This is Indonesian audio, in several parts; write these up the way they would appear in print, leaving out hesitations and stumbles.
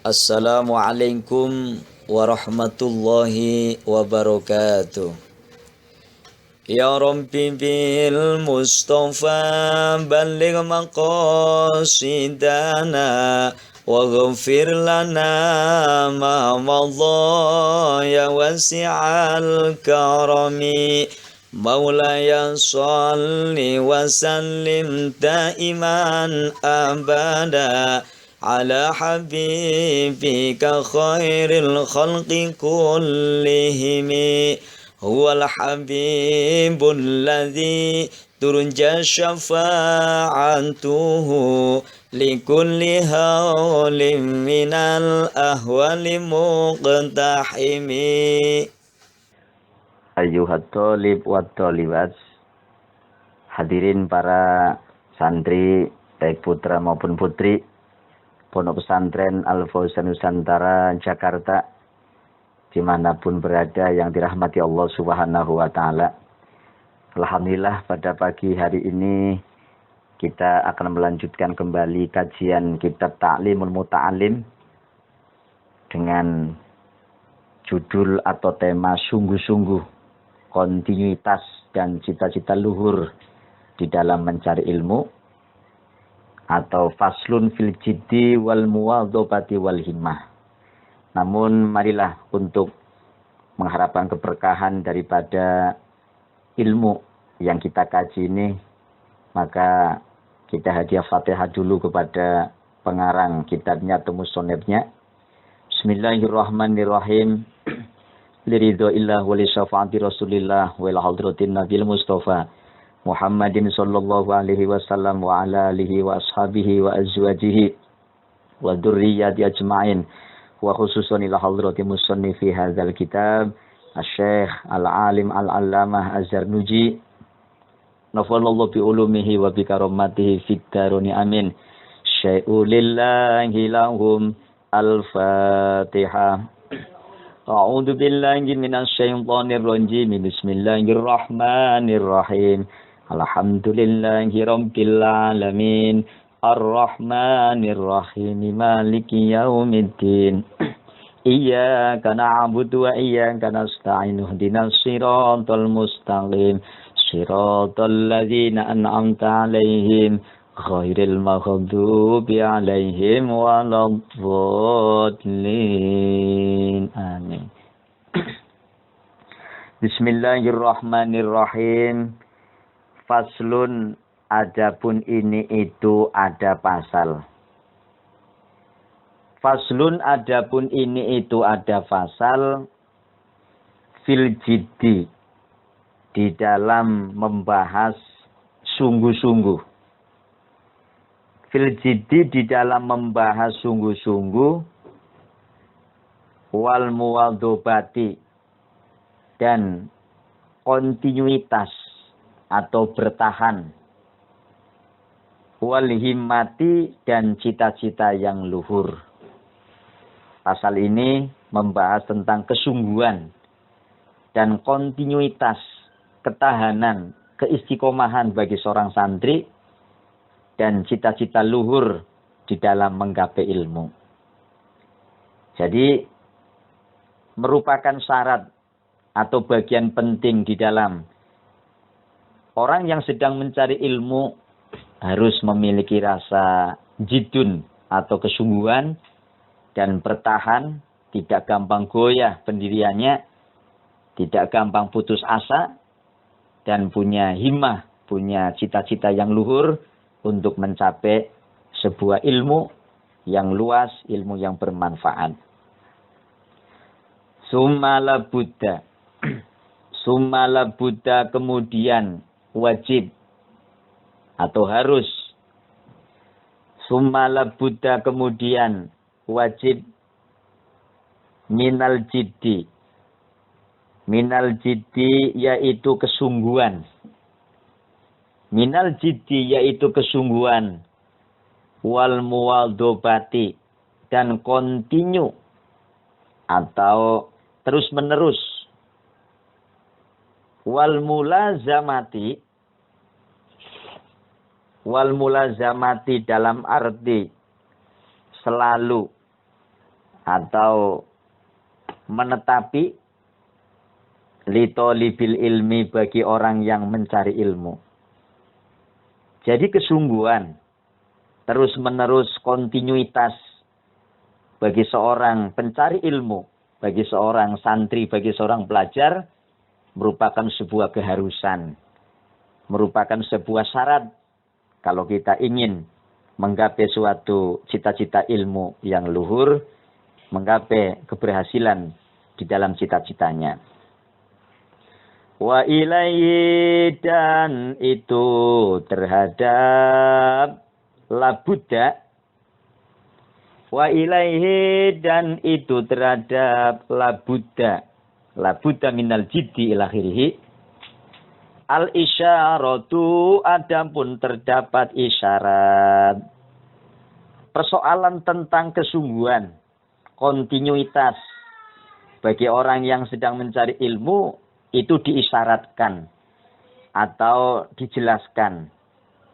Assalamualaikum warahmatullahi wabarakatuh. Ya Rabbi bil Mustafa balligh maqasidana waghfir lana ma madha ya wasi'al karami. Maulaya salli wa sallim daiman abada ala habibika khairil khalqi kullihimi huwal habibul ladzi turja syafa'atuhu likulli hawlim minal ahwali muqtahimi. Ayyuhat thalib wa thalibat, hadirin para santri baik putra maupun putri Pondok Pesantren Al-Fauzan Nusantara Jakarta, dimanapun berada yang dirahmati Allah Subhanahu wa Ta'ala. Alhamdulillah, pada pagi hari ini kita akan melanjutkan kembali kajian kitab Ta'limul Muta'alim dengan judul atau tema sungguh-sungguh, kontinuitas dan cita-cita luhur di dalam mencari ilmu, atau faslun fil jiddi wal muwadhabati wal himmah. Namun marilah untuk mengharapkan keberkahan daripada ilmu yang kita kaji ini, maka kita hadiah Fatihah dulu kepada pengarang kitabnya atau musonefnya. Bismillahirrahmanirrahim. Liridho illah wali syafa'ati rasulillah wal hadratin nabil mustafa Muhammadin sallallahu alaihi wasallam wa ala alihi wa ashabihi wa azwajihi wa dzurriyyati ajma'in, wa khususan ila hadrati musannifi hadzal kitab asy-syekh al-alim al-allamah Az-Zarnuji nafallahu bi ulumihi wa bi karamatihi fid daroni amin. Syai'ulillahi lahum al-fatihah. A'udzu billahi minasyaitonir rajim. Bismillahirrahmanirrahim. Alhamdulillahi rabbil alamin. Arrahmanir rahim. Maliki yaumiddin. Iyyaka na'budu wa iyyaka nasta'in. Ihdinas siratal mustaqim. Siratal ladzina an'amta 'alaihim ghairil maghdubi 'alaihim waladdallin. Amin. Bismillahirrahmanirrahim. Faslun, adapun ini itu ada pasal. Faslun, adapun ini itu ada pasal fil jiddi, di dalam membahas sungguh-sungguh. Fil jiddi, di dalam membahas sungguh-sungguh, wal muwadhabati, dan kontinuitas atau bertahan, wal himmati, dan cita-cita yang luhur. Pasal ini membahas tentang kesungguhan dan kontinuitas, ketahanan, keistiqomahan bagi seorang santri dan cita-cita luhur di dalam menggapai ilmu. Jadi merupakan syarat atau bagian penting di dalam orang yang sedang mencari ilmu, harus memiliki rasa jidun atau kesungguhan dan bertahan, tidak gampang goyah pendiriannya, tidak gampang putus asa, dan punya himmah, punya cita-cita yang luhur untuk mencapai sebuah ilmu yang luas, ilmu yang bermanfaat. Sumala Buddha. Sumala Buddha, kemudian wajib atau harus. Sumala Buddha, kemudian wajib minal jiddi. Minal jiddi yaitu kesungguhan. Minal jiddi yaitu kesungguhan, wal muwadhabati, dan kontinu atau terus menerus, wal mulazamati dalam arti selalu atau menetapi litolibil ilmi bagi orang yang mencari ilmu. Jadi kesungguhan, terus-menerus kontinuitas bagi seorang pencari ilmu, bagi seorang santri, bagi seorang pelajar, merupakan sebuah keharusan, merupakan sebuah syarat kalau kita ingin menggapai suatu cita-cita ilmu yang luhur, menggapai keberhasilan di dalam cita-citanya. Wa ilaihi, dan itu terhadap labudda. Wa ilaihi, dan itu terhadap labudda. Labudda minal jiddi ila akhirih. Al isyaratu, adapun terdapat isyarat. Persoalan tentang kesungguhan, kontinuitas bagi orang yang sedang mencari ilmu itu diisyaratkan atau dijelaskan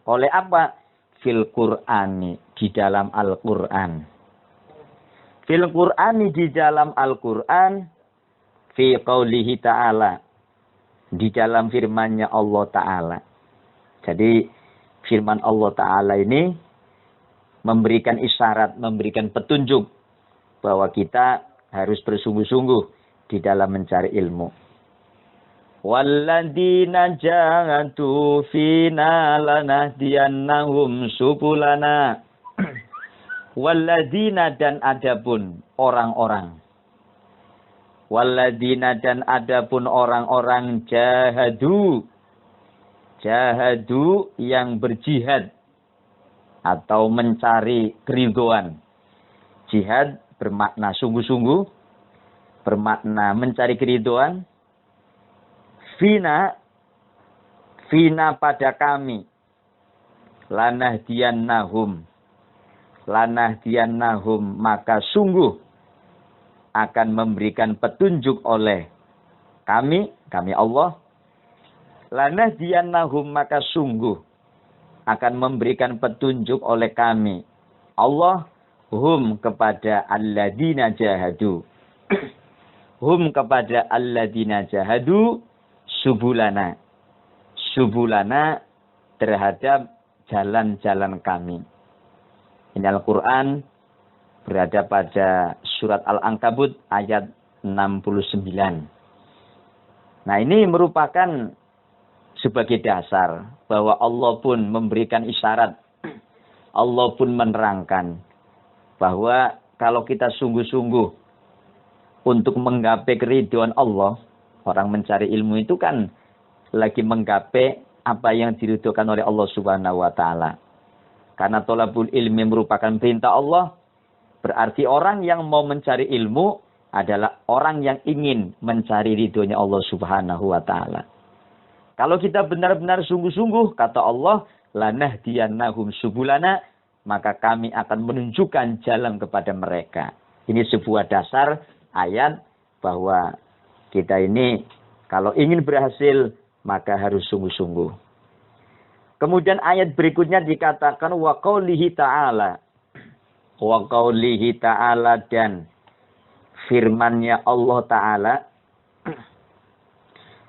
oleh apa? Fil Qur'ani, di dalam Al-Qur'an. Fil Qur'ani, di dalam Al-Qur'an, fi qaulihi ta'ala, di dalam firman-Nya Allah Ta'ala. Jadi firman Allah Ta'ala ini memberikan isyarat, memberikan petunjuk bahwa kita harus bersungguh-sungguh di dalam mencari ilmu. Walladzina jahadu fina lanahdiyannahum subulana. Walladzina, dan adapun orang-orang. Walladzina, dan adapun orang-orang jahadu. Jahadu, yang berjihad atau mencari keridhaan. Jihad bermakna sungguh-sungguh, bermakna mencari keridhaan. Fina pada kami. Lanahdiyannahum, maka sungguh akan memberikan petunjuk oleh kami Allah. Lanahdiyannahum, maka sungguh akan memberikan petunjuk oleh kami Allah, hum, kepada alladzina jahadu. Hum, kepada alladzina jahadu, subulana terhadap jalan-jalan kami. Ini Al-Quran berada pada surat Al-Ankabut ayat 69. Nah, ini merupakan sebagai dasar bahwa Allah pun memberikan isyarat, Allah pun menerangkan bahwa kalau kita sungguh-sungguh untuk menggapai keridhaan Allah, orang mencari ilmu itu kan lagi menggapai apa yang diridhokan oleh Allah Subhanahu wa taala. Karena thalabul ilmi merupakan perintah Allah, berarti orang yang mau mencari ilmu adalah orang yang ingin mencari ridhonya Allah Subhanahu wa taala. Kalau kita benar-benar sungguh-sungguh, kata Allah, lanahdiyannahum subulana, maka kami akan menunjukkan jalan kepada mereka. Ini sebuah dasar ayat bahwa kita ini kalau ingin berhasil maka harus sungguh-sungguh. Kemudian ayat berikutnya dikatakan wa qaulihi ta'ala. Wa qaulihi ta'ala, dan firman-Nya Allah Ta'ala.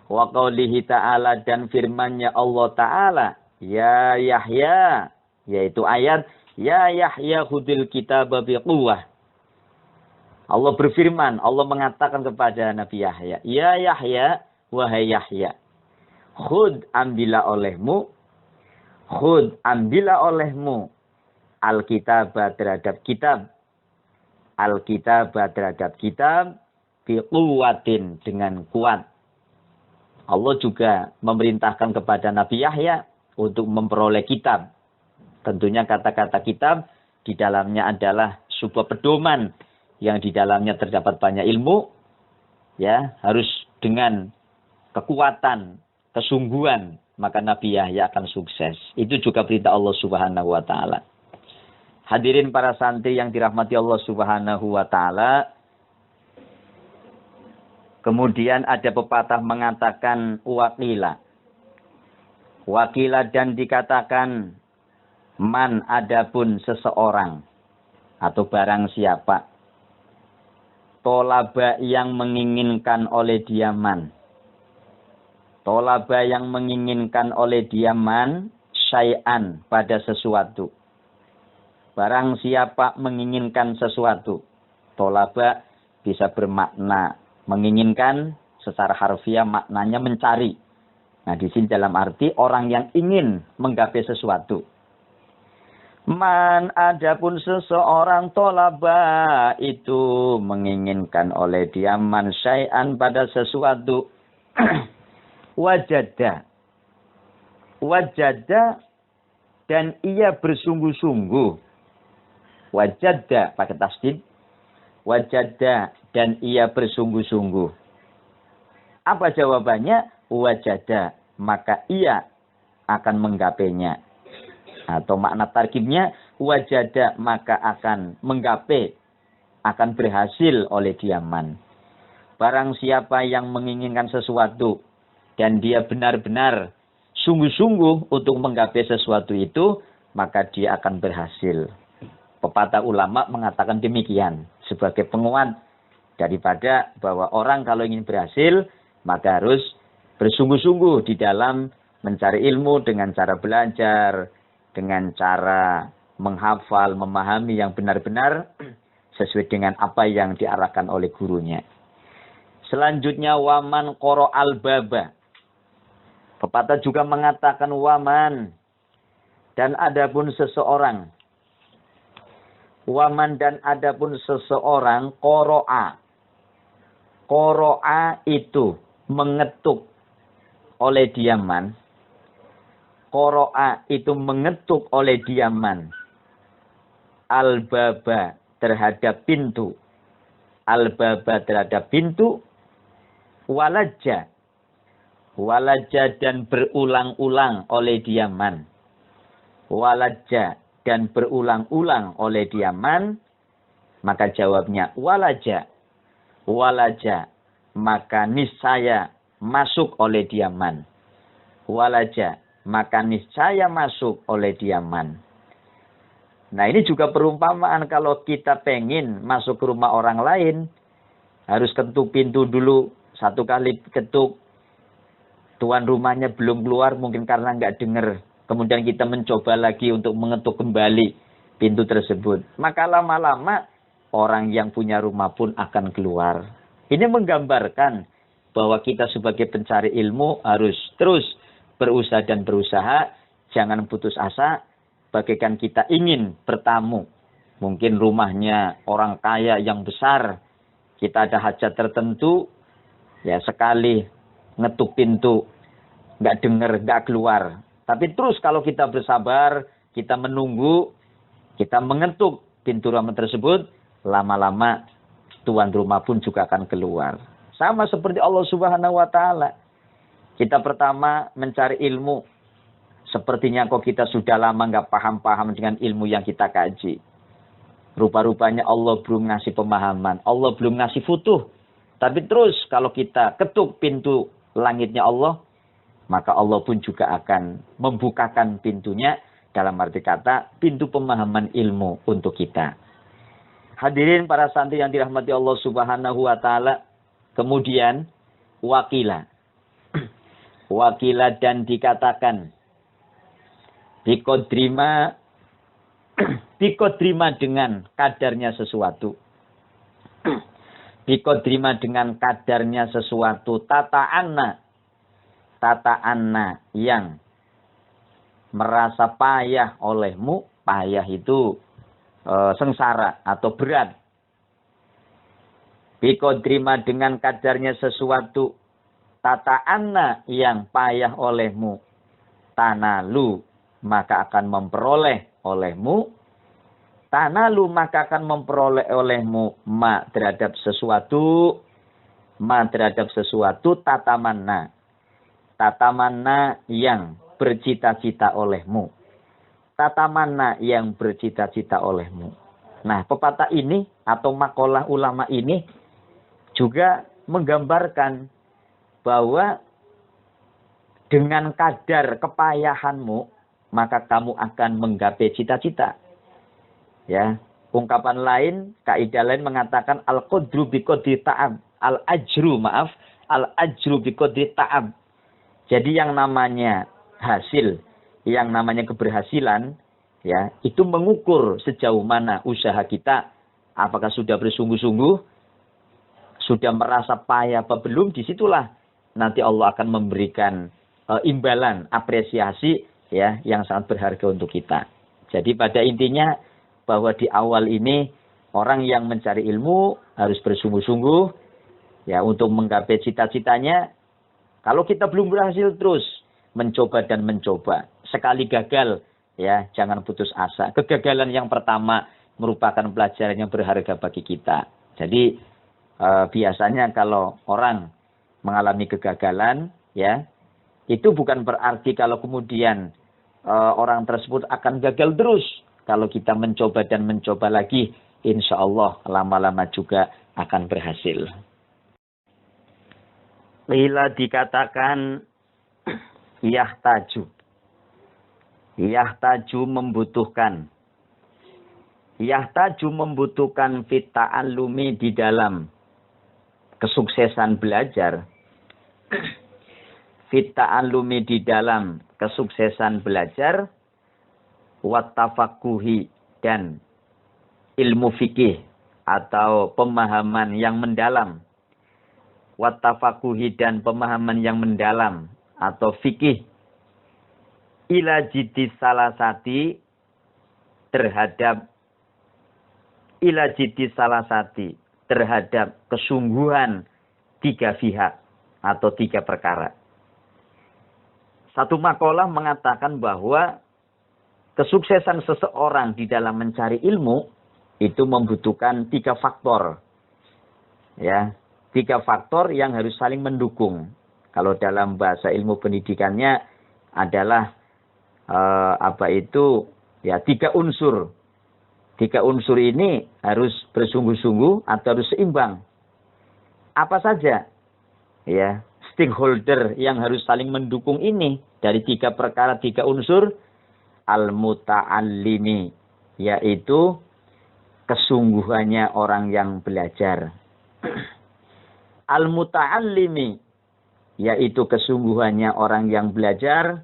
Wa qaulihi ta'ala, dan firman-Nya Allah Ta'ala. Ya Yahya, yaitu ayat ya Yahya khudil kitaba biquwwah. Allah berfirman, Allah mengatakan kepada Nabi Yahya, ya Yahya, wahai Yahya, khud, ambillah olehmu, al-kitabah terhadap kitab, biquwwatin, dengan kuat. Allah juga memerintahkan kepada Nabi Yahya untuk memperoleh kitab. Tentunya kata-kata kitab di dalamnya adalah sebuah pedoman yang di dalamnya terdapat banyak ilmu, ya, harus dengan kekuatan, kesungguhan, maka Nabi Yahya akan sukses. Itu juga perintah Allah Subhanahu wa taala. Hadirin para santri yang dirahmati Allah Subhanahu wa taala, kemudian ada pepatah mengatakan wakila. Wakila, dan dikatakan man, adapun seseorang atau barang siapa. Tolaba yang menginginkan oleh diaman. Tolaba yang menginginkan oleh diaman syai'an pada sesuatu. Barang siapa menginginkan sesuatu. Tolaba bisa bermakna menginginkan, secara harfiah maknanya mencari. Nah, di sini dalam arti orang yang ingin menggapai sesuatu. Man adapun seseorang tolaba itu menginginkan oleh dia man syai'an pada sesuatu. Wajada. Wajada dan ia bersungguh-sungguh. Wajada pakai tasdid. Wajada dan ia bersungguh-sungguh. Apa jawabannya? Wajada, maka ia akan menggapainya. Atau makna tarkibnya, wajada maka akan menggapai, akan berhasil oleh diaman. Barang siapa yang menginginkan sesuatu dan dia benar-benar sungguh-sungguh untuk menggapai sesuatu itu, maka dia akan berhasil. Pepatah ulama mengatakan demikian sebagai penguat daripada bahwa orang kalau ingin berhasil maka harus bersungguh-sungguh di dalam mencari ilmu dengan cara belajar, dengan cara menghafal, memahami yang benar-benar sesuai dengan apa yang diarahkan oleh gurunya. Selanjutnya waman qoro al-baba. Pepatah juga mengatakan waman dan adapun seseorang. Waman dan adapun seseorang qoro'a. Qoro'a itu mengetuk oleh diaman. Qoro'a itu mengetuk oleh diaman. Al-baba terhadap pintu. Al-baba terhadap pintu. Walaja. Walaja dan berulang-ulang oleh diaman. Walaja dan berulang-ulang oleh diaman. Maka jawabnya walaja. Walaja. Maka niscaya masuk oleh diaman. Walaja. Maka niscaya masuk oleh diaman. Nah, ini juga perumpamaan kalau kita pengen masuk ke rumah orang lain, harus ketuk pintu dulu. Satu kali ketuk, tuan rumahnya belum keluar, mungkin karena nggak dengar. Kemudian kita mencoba lagi untuk mengetuk kembali pintu tersebut. Maka lama-lama orang yang punya rumah pun akan keluar. Ini menggambarkan bahwa kita sebagai pencari ilmu harus terus berusaha dan berusaha, jangan putus asa, bagaikan kita ingin bertamu. Mungkin rumahnya orang kaya yang besar, kita ada hajat tertentu, ya sekali ngetuk pintu, nggak dengar, nggak keluar. Tapi terus kalau kita bersabar, kita menunggu, kita mengetuk pintu rumah tersebut, lama-lama tuan rumah pun juga akan keluar. Sama seperti Allah Subhanahu wa Ta'ala. Kita pertama mencari ilmu. Sepertinya kok kita sudah lama nggak paham-paham dengan ilmu yang kita kaji. Rupa-rupanya Allah belum ngasih pemahaman. Allah belum ngasih futuh. Tapi terus kalau kita ketuk pintu langitnya Allah, maka Allah pun juga akan membukakan pintunya. Dalam arti kata, pintu pemahaman ilmu untuk kita. Hadirin para santri yang dirahmati Allah Subhanahu wa Ta'ala. Kemudian wakila. Wakila dan dikatakan bikodrima dengan kadarnya sesuatu. Bikodrima dengan kadarnya sesuatu. Tata anna yang merasa payah olehmu. Payah itu sengsara atau berat. Bikodrima dengan kadarnya sesuatu. Tata anna yang payah olehmu. Tanalu maka akan memperoleh olehmu. Tanalu maka akan memperoleh olehmu. Ma terhadap sesuatu. Ma terhadap sesuatu. Tatamanna. Tatamanna yang bercita-cita olehmu. Tatamanna yang bercita-cita olehmu. Nah, pepatah ini atau makalah ulama ini juga menggambarkan bahwa dengan kadar kepayahanmu, maka kamu akan menggapai cita-cita. Ya, Ungkapan lain, kaidah lain mengatakan al-qadru biqadri ta'ab, al-ajru biqadri ta'ab. Jadi yang namanya hasil, yang namanya keberhasilan, ya, itu mengukur sejauh mana usaha kita, apakah sudah bersungguh-sungguh, sudah merasa payah apa belum, disitulah nanti Allah akan memberikan imbalan, apresiasi, ya, yang sangat berharga untuk kita. Jadi pada intinya bahwa di awal ini orang yang mencari ilmu harus bersungguh-sungguh, ya, untuk menggapai cita-citanya. Kalau kita belum berhasil, terus mencoba dan mencoba. Sekali gagal, ya, jangan putus asa. Kegagalan yang pertama merupakan pelajaran yang berharga bagi kita. Jadi biasanya kalau orang mengalami kegagalan, ya, itu bukan berarti kalau kemudian orang tersebut akan gagal terus. Kalau kita mencoba dan mencoba lagi, insya Allah lama-lama juga akan berhasil. Bila dikatakan yahtaju. Yahtaju membutuhkan. Yahtaju membutuhkan fit ta'allumi di dalam kesuksesan belajar. Fit ta'allumi di dalam kesuksesan belajar. Wat tafaqquhi dan ilmu fikih atau pemahaman yang mendalam. Wattafakuhi dan pemahaman yang mendalam atau fikih ila jiddi salasati terhadap kesungguhan tiga pihak atau tiga perkara. Satu makalah mengatakan bahwa kesuksesan seseorang di dalam mencari ilmu itu membutuhkan tiga faktor. Ya, tiga faktor yang harus saling mendukung. Kalau dalam bahasa ilmu pendidikannya adalah tiga unsur. Tiga unsur ini harus bersungguh-sungguh atau harus seimbang. Apa saja? Ya, stakeholder yang harus saling mendukung ini dari tiga perkara, tiga unsur. Al-muta'allimi, yaitu kesungguhannya orang yang belajar. Al-muta'allimi, yaitu kesungguhannya orang yang belajar.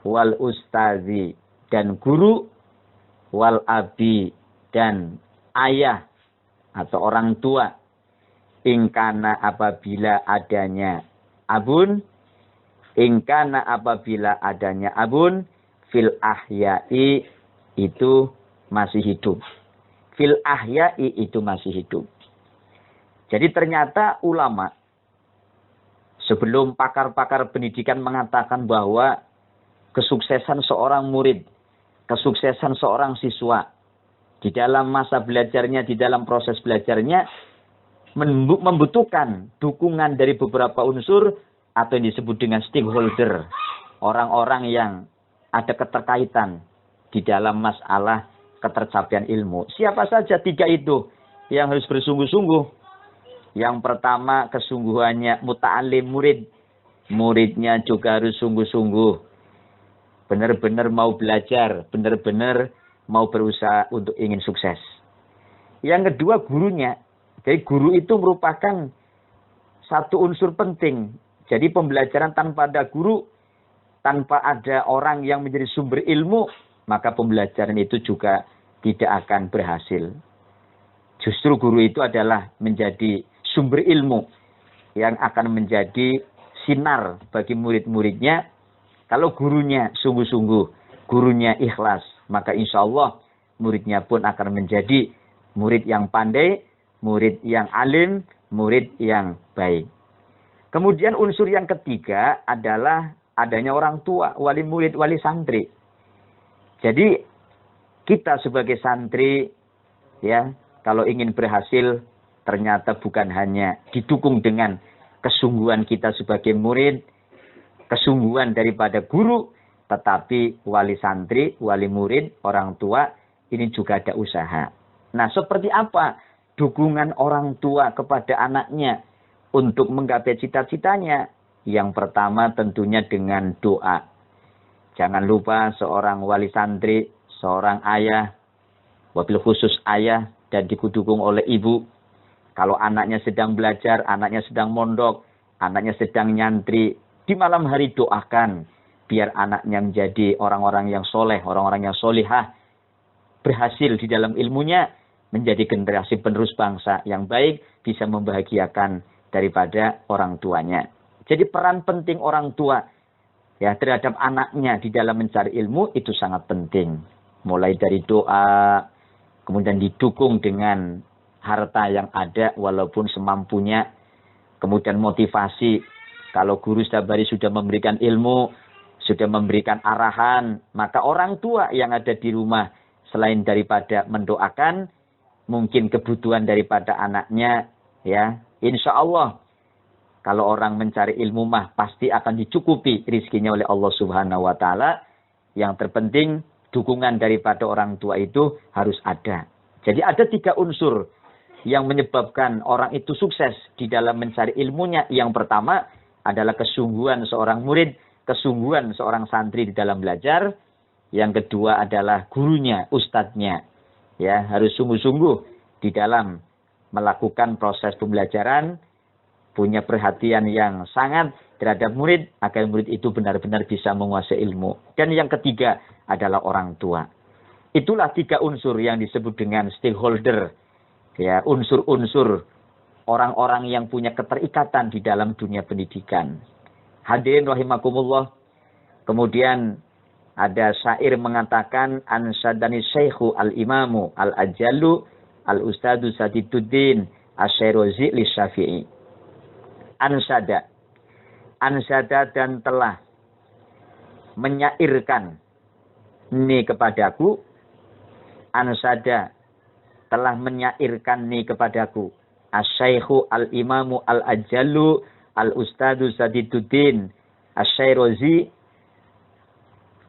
Wal ustazi, dan guru. Wal abi, dan ayah atau orang tua. Ingkana apabila adanya abun. Ingkana apabila adanya abun. Fil ahya'i itu masih hidup. Fil ahya'i itu masih hidup. Jadi ternyata ulama sebelum pakar-pakar pendidikan mengatakan bahwa kesuksesan seorang murid, kesuksesan seorang siswa di dalam masa belajarnya, di dalam proses belajarnya membutuhkan dukungan dari beberapa unsur atau yang disebut dengan stakeholder, orang-orang yang ada keterkaitan di dalam masalah ketercapaian ilmu. Siapa saja tiga itu yang harus bersungguh-sungguh? Yang pertama, kesungguhannya muta'alim, murid. Muridnya juga harus sungguh-sungguh. Benar-benar mau belajar, benar-benar mau berusaha untuk ingin sukses. Yang kedua, gurunya. Jadi guru itu merupakan satu unsur penting. Jadi pembelajaran tanpa ada guru, tanpa ada orang yang menjadi sumber ilmu, maka pembelajaran itu juga tidak akan berhasil. Justru guru itu adalah menjadi sumber ilmu yang akan menjadi sinar bagi murid-muridnya. Kalau gurunya sungguh-sungguh, gurunya ikhlas, maka insya Allah muridnya pun akan menjadi murid yang pandai, murid yang alim, murid yang baik. Kemudian unsur yang ketiga adalah adanya orang tua, wali murid, wali santri. Jadi kita sebagai santri, ya, kalau ingin berhasil, ternyata bukan hanya didukung dengan kesungguhan kita sebagai murid, kesungguhan daripada guru, tetapi wali santri, wali murid, orang tua, ini juga ada usaha. Nah, seperti apa dukungan orang tua kepada anaknya untuk menggapai cita-citanya? Yang pertama tentunya dengan doa. Jangan lupa seorang wali santri, seorang ayah, wabil khusus ayah dan didukung oleh ibu. Kalau anaknya sedang belajar, anaknya sedang mondok, anaknya sedang nyantri, di malam hari doakan biar anaknya menjadi orang-orang yang soleh, orang-orang yang solihah, berhasil di dalam ilmunya, menjadi generasi penerus bangsa yang baik, bisa membahagiakan daripada orang tuanya. Jadi peran penting orang tua ya terhadap anaknya di dalam mencari ilmu itu sangat penting. Mulai dari doa, kemudian didukung dengan harta yang ada walaupun semampunya, kemudian motivasi. Kalau guru sabari sudah memberikan ilmu, sudah memberikan arahan, maka orang tua yang ada di rumah selain daripada mendoakan, mungkin kebutuhan daripada anaknya, ya, insya Allah kalau orang mencari ilmu mah pasti akan dicukupi rizkinya oleh Allah Subhanahu wa Ta'ala. Yang terpenting dukungan daripada orang tua itu harus ada. Jadi ada 3 unsur yang menyebabkan orang itu sukses di dalam mencari ilmunya. Yang pertama adalah kesungguhan seorang murid, kesungguhan seorang santri di dalam belajar. Yang kedua adalah gurunya, ustadznya. Ya, harus sungguh-sungguh di dalam melakukan proses pembelajaran, punya perhatian yang sangat terhadap murid, agar murid itu benar-benar bisa menguasai ilmu. Dan yang ketiga adalah orang tua. Itulah 3 unsur yang disebut dengan stakeholder. Ya, unsur-unsur orang-orang yang punya keterikatan di dalam dunia pendidikan. Hadirin rahimakumullah. Kemudian ada syair mengatakan, Ansadani Syekhu al-Imamu al-Ajallu al-Ustadu Sadiduddin Asy-Syairozzi li-Syafi'i. Ansada dan telah menyairkan ni kepadaku. Ansada telah menyairkan ni kepadaku. Asy-Syaikhu al-Imamu al-Ajallu al-Ustadu Sadiduddin Asy-Syairozzi,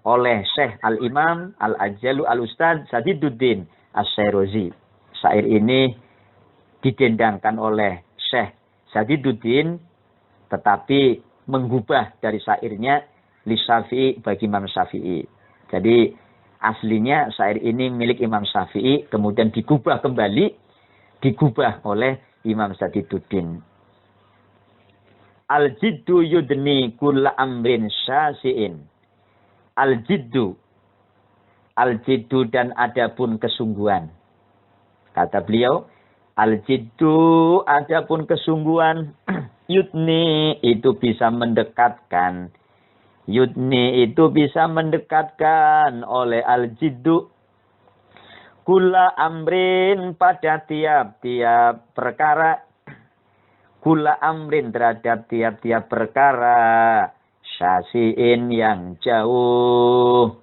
oleh Syekh al-Imam al-Ajallu al-Ustad Sadiduddin Asy-Syairozzi. Syair ini didendangkan oleh Syekh Sadiduddin, tetapi menggubah dari syairnya li Syafi'i, bagi Imam Syafi'i. Jadi aslinya syair ini milik Imam Syafi'i, kemudian digubah kembali, digubah oleh Imam Sadiduddin. Al-jiddu yudni kulla amrin syasi'in. Al-jiddu dan adapun kesungguhan. Kata beliau, al-jiddu adapun kesungguhan, yudni itu bisa mendekatkan. Yudni itu bisa mendekatkan oleh al-jiddu kula amrin pada tiap-tiap perkara. Kula amrin terhadap tiap-tiap perkara. Syasi'in yang jauh.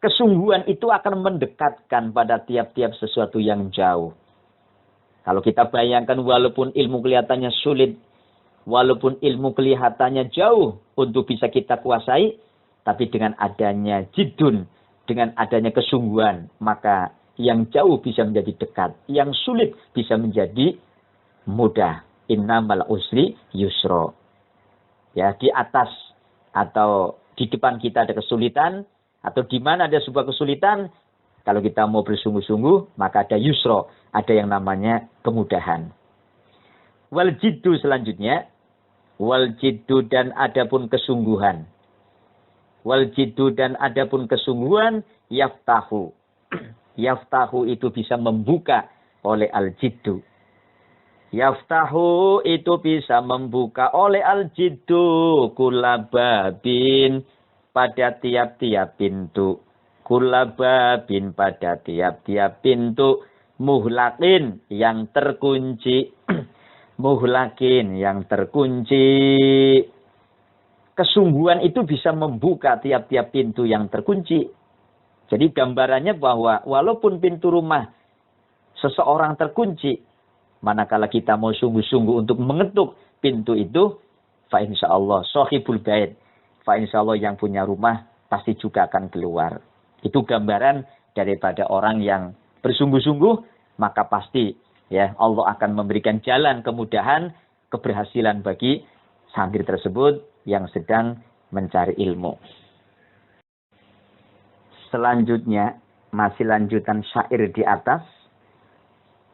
Kesungguhan itu akan mendekatkan pada tiap-tiap sesuatu yang jauh. Kalau kita bayangkan walaupun ilmu kelihatannya sulit, walaupun ilmu kelihatannya jauh untuk bisa kita kuasai, tapi dengan adanya jiddun, dengan adanya kesungguhan, maka yang jauh bisa menjadi dekat, yang sulit bisa menjadi mudah. Innamal usri yusra. Ya, di atas atau di depan kita ada kesulitan, atau di mana ada sebuah kesulitan, kalau kita mau bersungguh-sungguh, maka ada yusra, ada yang namanya kemudahan. Wal jiddu selanjutnya, wal jiddu dan adapun kesungguhan. Wal jiddu dan adapun kesungguhan, yaftahu. Yaftahu itu bisa membuka oleh al jiddu. Yaftahu itu bisa membuka oleh al jiddu kulababin pada tiap-tiap pintu. Kulababin pada tiap-tiap pintu. Muhlakin yang terkunci. Muhlakin yang terkunci. Kesungguhan itu bisa membuka tiap-tiap pintu yang terkunci. Jadi gambarannya bahwa walaupun pintu rumah seseorang terkunci, manakala kita mau sungguh-sungguh untuk mengetuk pintu itu, fa insyaallah sahibul bait, fa insyaallah yang punya rumah pasti juga akan keluar. Itu gambaran daripada orang yang bersungguh-sungguh, maka pasti ya Allah akan memberikan jalan kemudahan, keberhasilan bagi santri tersebut yang sedang mencari ilmu. Selanjutnya, Masih lanjutan syair di atas.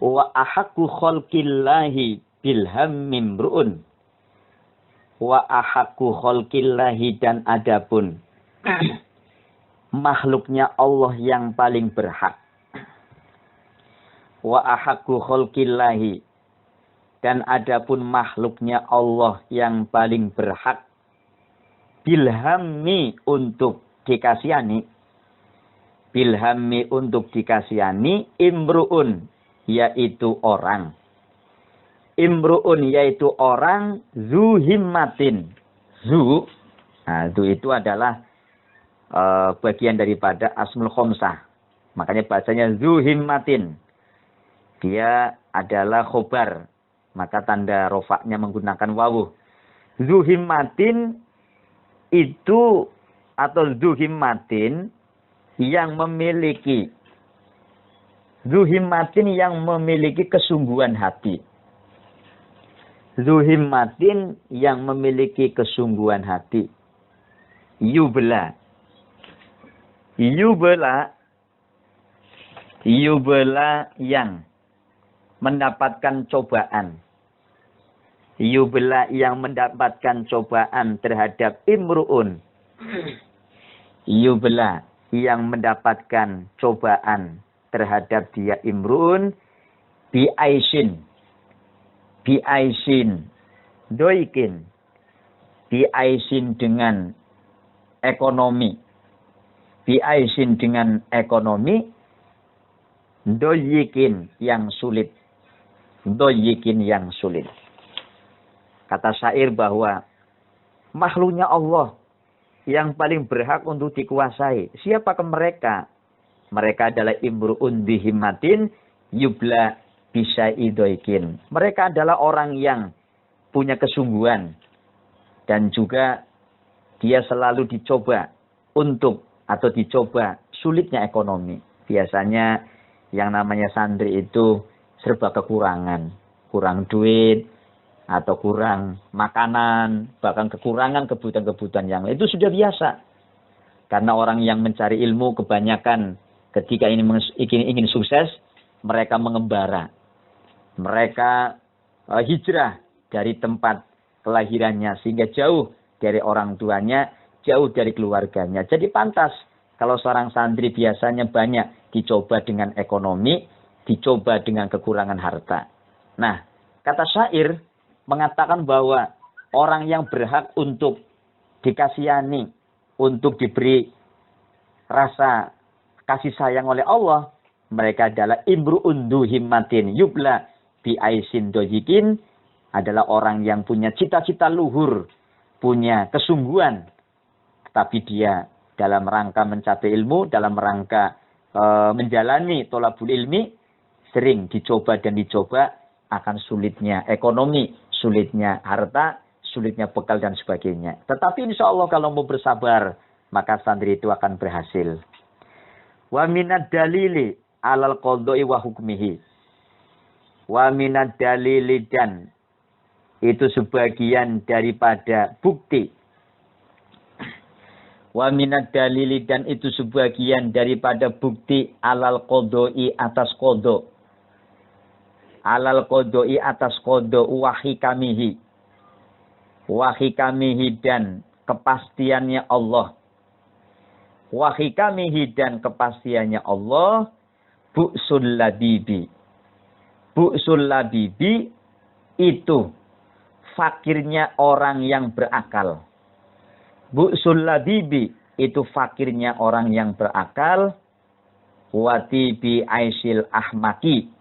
Wa ahaqqu khalqillahi bilhammim ru'un. Wa ahaqqu khalqillahi, dan adapun makhluknya Allah yang paling berhak. Wa ahaqqu khalqillahi, dan adapun makhluknya Allah yang paling berhak. Bilhammi, untuk dikasihani. Bilhammi, untuk dikasihani. Imru'un, yaitu orang. Imru'un, yaitu orang. Zu himmatin. Zu, nah, zu itu adalah bagian daripada asmul khomsah. Makanya bahasanya zu himmatin. Dia adalah khobar. Maka tanda rofaknya menggunakan wawu. Zu himmatin itu, atau zu himmatin yang memiliki. Zu himmatin yang memiliki kesungguhan hati. Zu himmatin yang memiliki kesungguhan hati. Yubla. Yubla. Yubla yang mendapatkan cobaan. Yubla yang mendapatkan cobaan terhadap imru'un. Yubla yang mendapatkan cobaan terhadap dia imru'un. Bi'aisin. Bi'aisin. Doikin. Bi'aisin dengan ekonomi. Bi'aisin dengan ekonomi. Doyikin yang sulit. Doyikin yang sulit. Kata syair bahwa makhluknya Allah yang paling berhak untuk dikuasai. Siapakah mereka? Mereka adalah imru'un bihimmatin yubla bisaidoikin. Mereka adalah orang yang punya kesungguhan. Dan juga dia selalu dicoba untuk, atau dicoba sulitnya ekonomi. Biasanya yang namanya santri itu serba kekurangan. Kurang duit, atau kurang makanan, bahkan kekurangan kebutuhan-kebutuhan yang lain. Itu sudah biasa. Karena orang yang mencari ilmu kebanyakan ketika ingin sukses, mereka mengembara. Mereka hijrah dari tempat kelahirannya, sehingga jauh dari orang tuanya, jauh dari keluarganya. Jadi pantas kalau seorang santri biasanya banyak dicoba dengan ekonomi, dicoba dengan kekurangan harta. Nah, kata syair mengatakan bahwa orang yang berhak untuk dikasihani, untuk diberi rasa kasih sayang oleh Allah, mereka adalah imru'un du himmatin yubla bi'aisin dojikin, adalah orang yang punya cita-cita luhur, punya kesungguhan, tapi dia dalam rangka mencapai ilmu, dalam rangka menjalani tolabul ilmi, sering dicoba dan dicoba akan sulitnya ekonomi, sulitnya harta, sulitnya bekal dan sebagainya. Tetapi insya Allah kalau mau bersabar, maka santri itu akan berhasil. Wa minad dalili alal qadha'i wa hukmihi. Wa minad dalili, dan itu sebagian daripada bukti. Wa minad dalili, dan itu sebagian daripada bukti alal qadha'i, atas qadha. Alal qadha'i, atas qadha, wa hikamihi. Wa hikamihi, dan kepastiannya Allah. Wa hikamihi, dan kepastiannya Allah. Bu'sul labibi. Bu'sul labibi itu fakirnya orang yang berakal. Bu'sul labibi itu fakirnya orang yang berakal. Watibi aisyil ahmaki.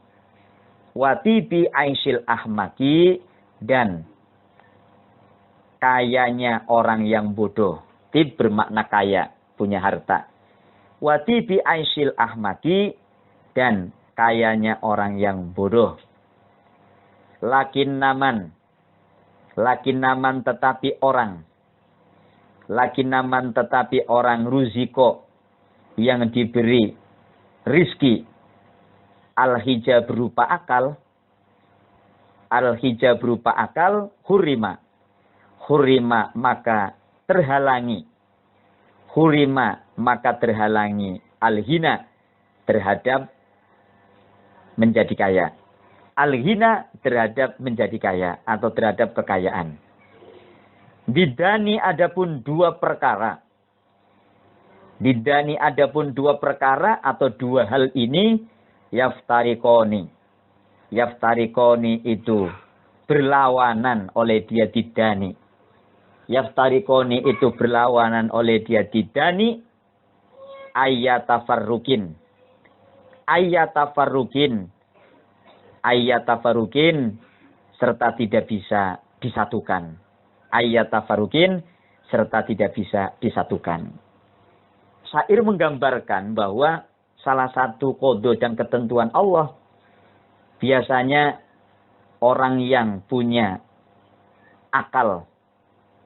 Watibi aisyil ahmaki, dan kayanya orang yang bodoh. Tib bermakna kaya, punya harta. Watibi aisyil ahmaki, dan kayanya orang yang bodoh. Lakin naman tetapi orang. Lakin naman tetapi orang ruziko, yang diberi rizki. Al-hijab berupa akal. Al-hijab berupa akal. Hurima. Hurima maka terhalangi. Hurima maka terhalangi. Al-hina. terhadap menjadi kaya. Al-ghina terhadap menjadi kaya atau terhadap kekayaan. Didani adapun dua perkara. Didani adapun dua perkara atau dua hal ini yaftarikoni. Yaftarikoni itu berlawanan oleh dia didani. Yaftarikoni itu berlawanan oleh dia didani. Ayyatafarrukin. Ayyatafarrukin. Ayyatafarrukin serta tidak bisa disatukan. Ayyatafarrukin serta tidak bisa disatukan. Syair menggambarkan bahwa salah satu qada dan ketentuan Allah biasanya orang yang punya akal.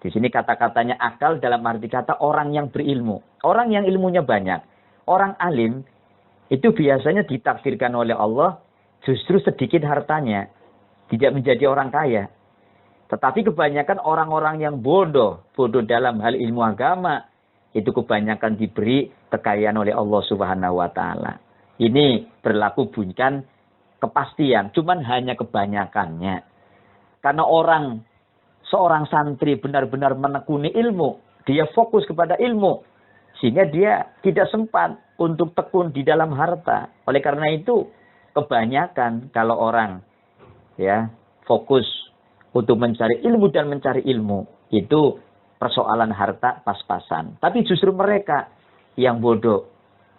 Di sini kata-katanya akal dalam arti kata orang yang berilmu. Orang yang ilmunya banyak. Orang alim itu biasanya ditakdirkan oleh Allah justru sedikit hartanya. Tidak menjadi orang kaya. Tetapi kebanyakan orang-orang yang bodoh. Bodoh dalam hal ilmu agama. Itu kebanyakan diberi kekayaan oleh Allah Subhanahu wa ta'ala. Ini berlaku bukan kepastian. Cuman hanya kebanyakannya. Karena seorang santri benar-benar menekuni ilmu. Dia fokus kepada ilmu. Sehingga dia tidak sempat untuk tekun di dalam harta. Oleh karena itu, kebanyakan kalau orang ya fokus untuk mencari ilmu dan mencari ilmu, itu persoalan harta pas-pasan. Tapi justru mereka yang bodoh,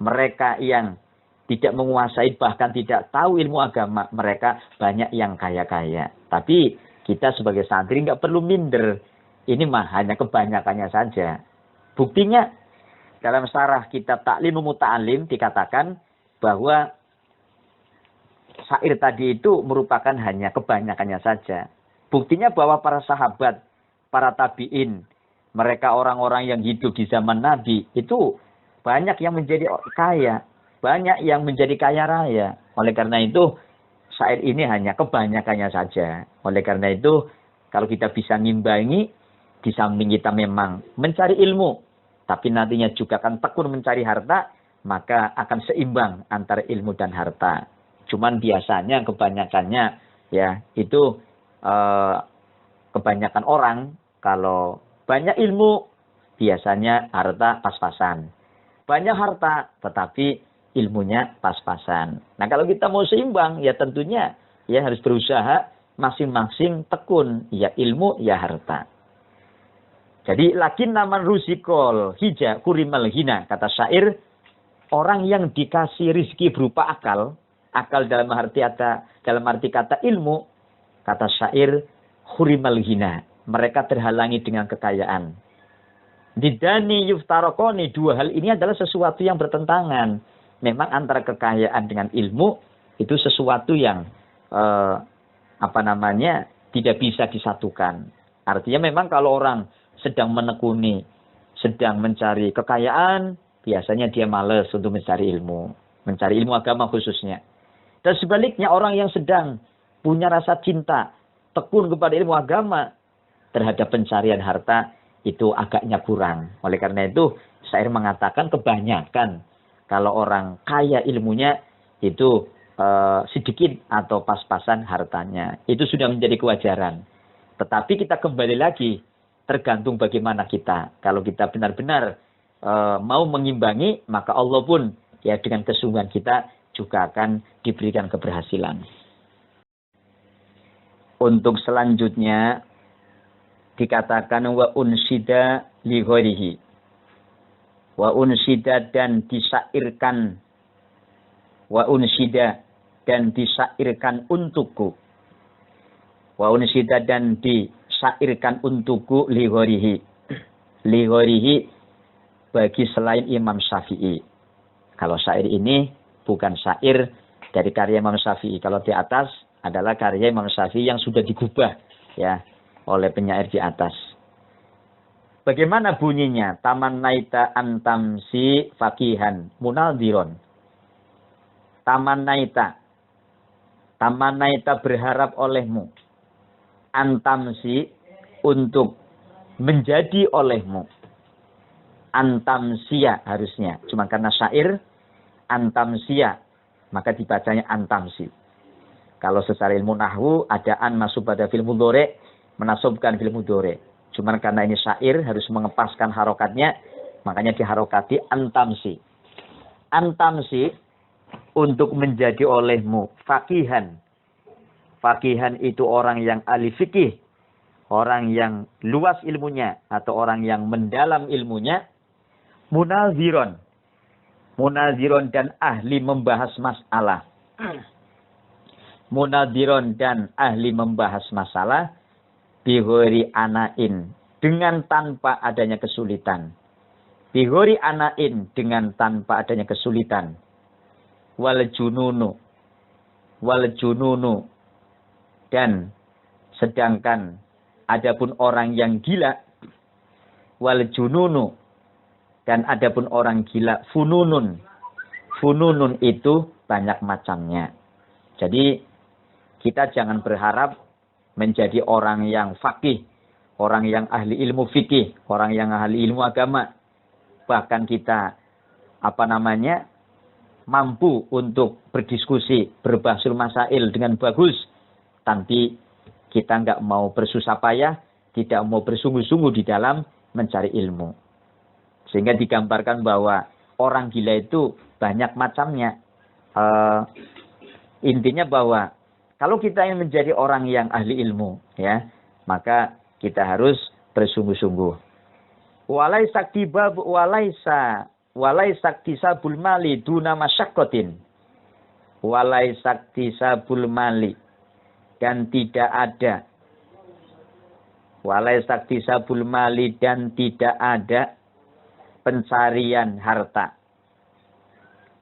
mereka yang tidak menguasai bahkan tidak tahu ilmu agama, mereka banyak yang kaya-kaya. Tapi kita sebagai santri nggak perlu minder. Ini mah hanya kebanyakannya saja. Buktinya dalam syarah kitab Ta'lim Muta'alim dikatakan bahwa syair tadi itu merupakan hanya kebanyakannya saja. Buktinya bahwa para sahabat, para tabi'in, mereka orang-orang yang hidup di zaman Nabi, itu banyak yang menjadi kaya. Banyak yang menjadi kaya raya. Oleh karena itu, syair ini hanya kebanyakannya saja. Oleh karena itu, kalau kita bisa ngimbangi, di samping kita memang mencari ilmu, tapi nantinya juga akan tekun mencari harta, maka akan seimbang antara ilmu dan harta. Cuman biasanya kebanyakannya ya itu kebanyakan orang kalau banyak ilmu biasanya harta pas-pasan. Banyak harta tetapi ilmunya pas-pasan. Nah, kalau kita mau seimbang ya tentunya ya harus berusaha masing-masing tekun ya ilmu ya harta. Jadi lakin naman rusikol hija kurimal hina, kata syair, orang yang dikasih rizki berupa akal dalam arti kata ilmu, kata syair, hurimal hina. Mereka terhalangi dengan kekayaan. Didani yuftarokoni, dua hal ini adalah sesuatu yang bertentangan. Memang antara kekayaan dengan ilmu, itu sesuatu yang, tidak bisa disatukan. Artinya memang kalau orang sedang menekuni, sedang mencari kekayaan, biasanya dia malas untuk mencari ilmu agama khususnya. Dan sebaliknya orang yang sedang punya rasa cinta, tekun kepada ilmu agama, terhadap pencarian harta, itu agaknya kurang. Oleh karena itu, syair mengatakan kebanyakan, kalau orang kaya ilmunya, itu sedikit atau pas-pasan hartanya. Itu sudah menjadi kewajaran. Tetapi kita kembali lagi, tergantung bagaimana kita. Kalau kita benar-benar mau mengimbangi, maka Allah pun ya dengan kesungguhan kita juga akan diberikan keberhasilan. Untuk selanjutnya dikatakan wa unsida li ghairihi. Wa unsida dan disairkan. Wa unsida dan disairkan untukku. Wa unsida dan disairkan untukku li ghairihi. Li ghairihi bagi selain Imam Syafi'i. Kalau syair ini bukan syair dari karya Imam Syafi'i. Kalau di atas adalah karya Imam Syafi'i yang sudah digubah ya oleh penyair di atas. Bagaimana bunyinya? Taman naita antamsi fakihan munaldiron. Taman naita berharap olehmu. Antamsi untuk menjadi olehmu. Antamsia harusnya. Cuma karena syair antamsia, maka dibacanya antamsi. Kalau secara ilmu nahwu ada an masuk pada fi'il mudhari, menasabkan fi'il mudhari. Cuman karena ini syair harus mengepaskan harokatnya, makanya diharokati antamsi. Antamsi untuk menjadi olehmu faqihan. Faqihan itu orang yang ahli fikih, orang yang luas ilmunya atau orang yang mendalam ilmunya. Munaziron. Munaziron dan ahli membahas masalah. Munaziron dan ahli membahas masalah bihori anain, dengan tanpa adanya kesulitan. Bihori anain, dengan tanpa adanya kesulitan. Wal jununu. Wal jununu. Dan sedangkan adapun orang yang gila. Wal jununu. Dan adapun orang gila, fununun. Fununun itu banyak macamnya. Jadi kita jangan berharap menjadi orang yang faqih, orang yang ahli ilmu fikih, orang yang ahli ilmu agama. Bahkan kita mampu untuk berdiskusi, berbahasul masail dengan bagus, tapi kita nggak mau bersusah payah, tidak mau bersungguh-sungguh di dalam mencari ilmu. Sehingga digambarkan bahwa orang gila itu banyak macamnya. Intinya bahwa kalau kita ingin menjadi orang yang ahli ilmu, ya, maka kita harus bersungguh-sungguh. Walaisa kisabul mali duna masyaqqatin. Walaisa kisabul mali, dan tidak ada. Walaisa kisabul mali, dan tidak ada pencarian harta.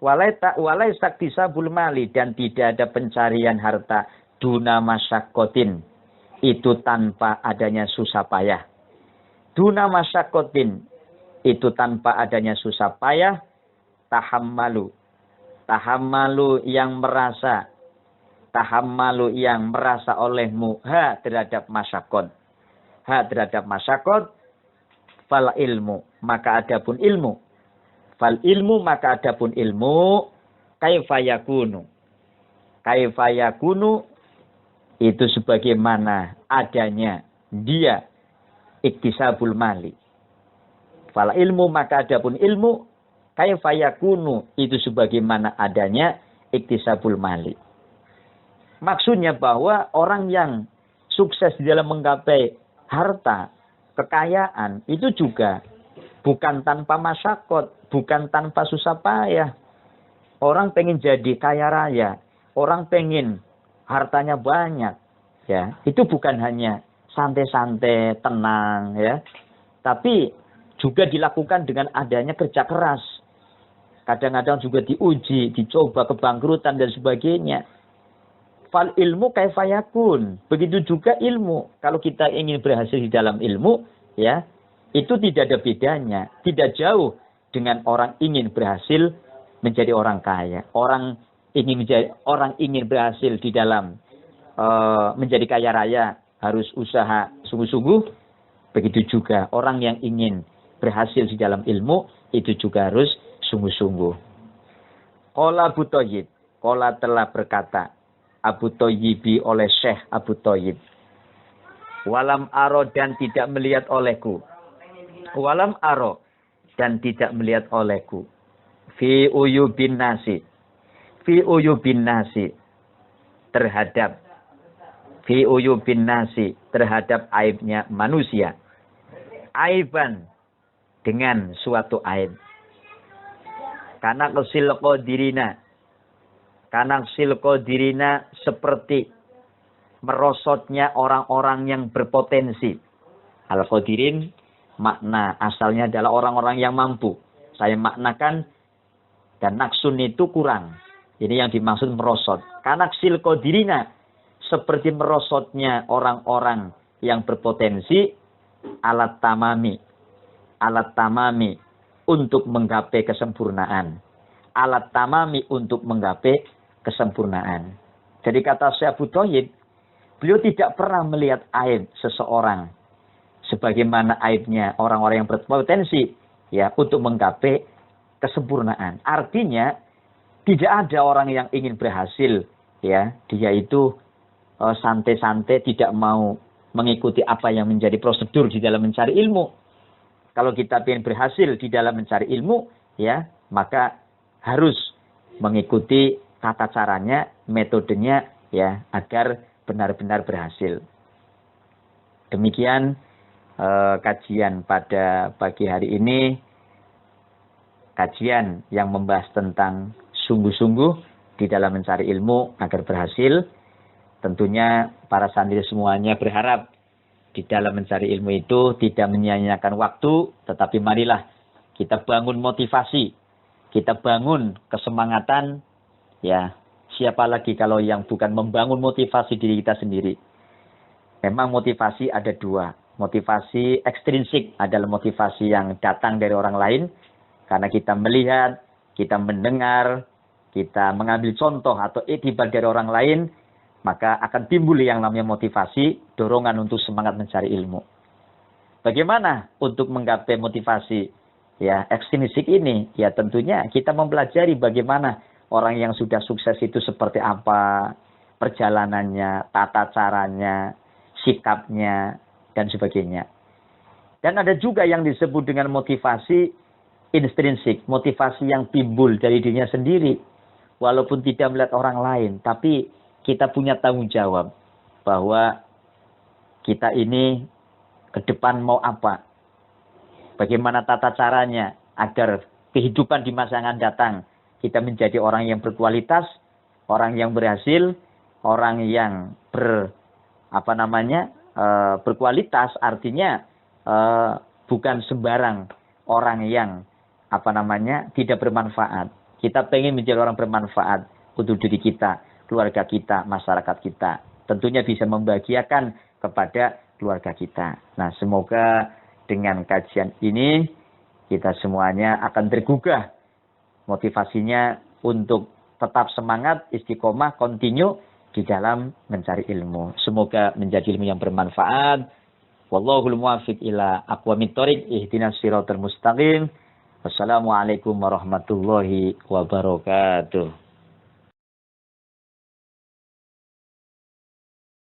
Walaisa kisabul mali, dan tidak ada pencarian harta duna masyaqqatin, itu tanpa adanya susah payah. Duna masyaqqatin, itu tanpa adanya susah payah. Tahammalu. Tahammalu yang merasa. Tahammalu yang merasa olehmu ha terhadap masyaqqat. Ha terhadap masyaqqat. Fal ilmu, maka adapun ilmu. Fal ilmu, maka adapun ilmu. Kaifa yakunu. Kaifa yakunu, itu sebagaimana adanya dia iktisabul mali. Fal ilmu, maka adapun ilmu. Kaifa yakunu, itu sebagaimana adanya iktisabul mali. Maksudnya bahwa orang yang sukses di dalam menggapai harta, kekayaan, itu juga bukan tanpa masyakot, bukan tanpa susah payah. Orang pengen jadi kaya raya, orang pengen hartanya banyak, ya, itu bukan hanya santai-santai, tenang, ya, tapi juga dilakukan dengan adanya kerja keras. Kadang-kadang juga diuji, dicoba kebangkrutan dan sebagainya. Fal ilmu kaifa yakun. Begitu juga ilmu. Kalau kita ingin berhasil di dalam ilmu, ya, itu tidak ada bedanya. Tidak jauh dengan orang ingin berhasil menjadi orang kaya. Orang ingin berhasil di dalam menjadi kaya raya harus usaha sungguh-sungguh. Begitu juga orang yang ingin berhasil di dalam ilmu itu juga harus sungguh-sungguh. Qala Abu Thayyib, qala telah berkata Abu Thayyibi oleh Syekh Abu Thayyib. Walam aro, dan tidak melihat olehku. Walam aro, dan tidak melihat olehku. Fi uyubin nasi. Fi uyubin nasi. Terhadap. Fi uyubin nasi. Terhadap aibnya manusia. Aiban. Dengan suatu aib. Karena kesil qadirina. Karena silko dirina seperti merosotnya orang-orang yang berpotensi. Al-Qadirin makna asalnya adalah orang-orang yang mampu. Saya maknakan dan naksun itu kurang. Ini yang dimaksud merosot. Karena silko dirina seperti merosotnya orang-orang yang berpotensi alat tamami. Alat tamami untuk menggapai kesempurnaan. Alat tamami untuk menggapai kesempurnaan. Jadi kata Syekh Abu Thayyib, beliau tidak pernah melihat aib seseorang sebagaimana aibnya orang-orang yang berpotensi, ya, untuk menggapai kesempurnaan. Artinya Tidak ada orang yang ingin berhasil, ya, dia itu santai-santai, tidak mau mengikuti apa yang menjadi prosedur di dalam mencari ilmu. Kalau kita ingin berhasil di dalam mencari ilmu, ya, maka harus mengikuti tata caranya, metodenya, ya, agar benar-benar berhasil. Demikian kajian pada pagi hari ini, kajian yang membahas tentang sungguh-sungguh di dalam mencari ilmu agar berhasil. Tentunya para santri semuanya berharap di dalam mencari ilmu itu tidak menyia-nyiakan waktu, tetapi marilah kita bangun motivasi, kita bangun kesemangatan, ya. Siapa lagi kalau yang bukan membangun motivasi diri kita sendiri. Memang motivasi ada dua. Motivasi ekstrinsik adalah motivasi yang datang dari orang lain, karena kita melihat, kita mendengar, kita mengambil contoh atau iktibar dari orang lain, maka akan timbul yang namanya motivasi, dorongan untuk semangat mencari ilmu. Bagaimana untuk menggapai motivasi, ya, ekstrinsik ini? Ya, tentunya kita mempelajari bagaimana orang yang sudah sukses itu seperti apa, perjalanannya, tata caranya, sikapnya, dan sebagainya. Dan ada juga yang disebut dengan motivasi intrinsik, motivasi yang timbul dari dirinya sendiri. Walaupun tidak melihat orang lain, tapi kita punya tanggung jawab bahwa kita ini ke depan mau apa. Bagaimana tata caranya agar kehidupan di masa yang akan datang kita menjadi orang yang berkualitas, orang yang berhasil, orang yang berkualitas, artinya bukan sembarang orang yang tidak bermanfaat. Kita pengen menjadi orang bermanfaat untuk diri kita, keluarga kita, masyarakat kita. Tentunya bisa membahagiakan kepada keluarga kita. Nah, semoga dengan kajian ini kita semuanya akan tergugah motivasinya untuk tetap semangat, istiqomah, continue di dalam mencari ilmu. Semoga menjadi ilmu yang bermanfaat. Wallahul muwaffiq ila aqwamit thoriq, ihdinas siratal mustaqim. Wassalamualaikum warahmatullahi wabarakatuh.